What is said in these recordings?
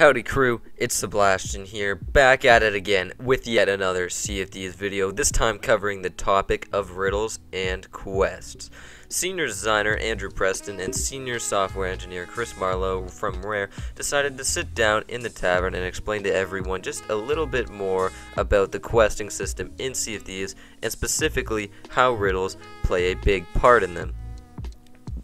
Howdy crew, it's Sebastian here, back at it again with yet another Sea of Thieves video, this time covering the topic of riddles and quests. Senior designer Andrew Preston and senior software engineer Chris Marlowe from Rare decided to sit down in the tavern and explain to everyone just a little bit more about the questing system in Sea of Thieves and specifically how riddles play a big part in them.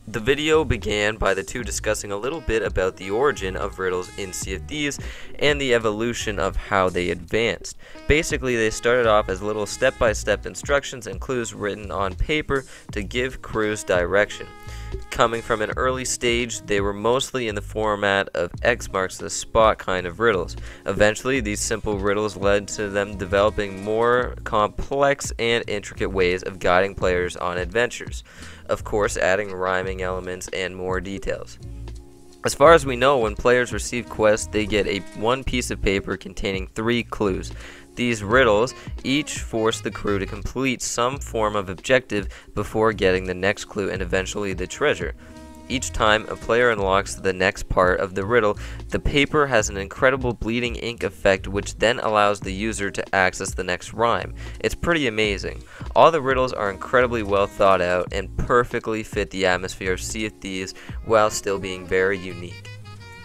The video began by the two discussing a little bit about the origin of riddles in Sea of Thieves and the evolution of how they advanced. Basically, they started off as little step-by-step instructions and clues written on paper to give crews direction. Coming from an early stage, they were mostly in the format of X marks the spot kind of riddles. Eventually, these simple riddles led to them developing more complex and intricate ways of guiding players on adventures. Of course, adding rhyming elements and more details. As far as we know, when players receive quests, they get one piece of paper containing 3 clues. These riddles each force the crew to complete some form of objective before getting the next clue and eventually the treasure. Each time a player unlocks the next part of the riddle, the paper has an incredible bleeding ink effect which then allows the user to access the next rhyme. It's pretty amazing. All the riddles are incredibly well thought out and perfectly fit the atmosphere of Sea of Thieves while still being very unique.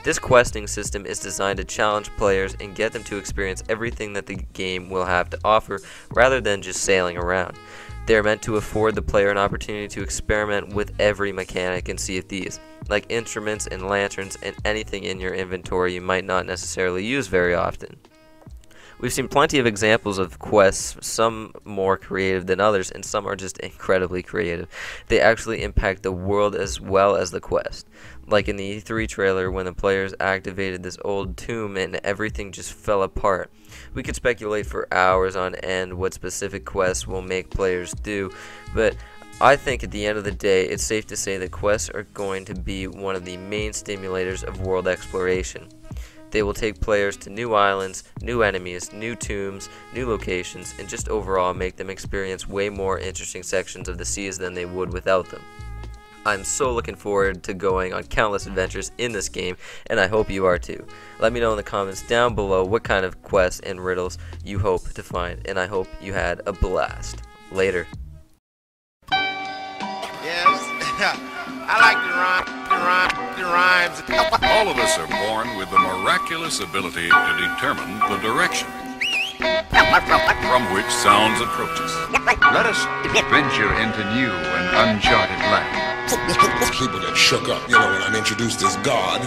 This questing system is designed to challenge players and get them to experience everything that the game will have to offer rather than just sailing around. They are meant to afford the player an opportunity to experiment with every mechanic in Sea of Thieves, like instruments and lanterns and anything in your inventory you might not necessarily use very often. We've seen plenty of examples of quests, some more creative than others, and some are just incredibly creative. They actually impact the world as well as the quest. Like in the E3 trailer when the players activated this old tomb and everything just fell apart. We could speculate for hours on end what specific quests will make players do, but I think at the end of the day, it's safe to say that quests are going to be one of the main stimulators of world exploration. They will take players to new islands, new enemies, new tombs, new locations, and just overall make them experience way more interesting sections of the seas than they would without them. I'm so looking forward to going on countless adventures in this game, and I hope you are too. Let me know in the comments down below what kind of quests and riddles you hope to find, and I hope you had a blast. Later. Yes, I like the rhymes. All of us are born with the miraculous ability to determine the direction from which sounds approach us. Let us venture into new and uncharted land. People get shook up, when I'm introduced as God.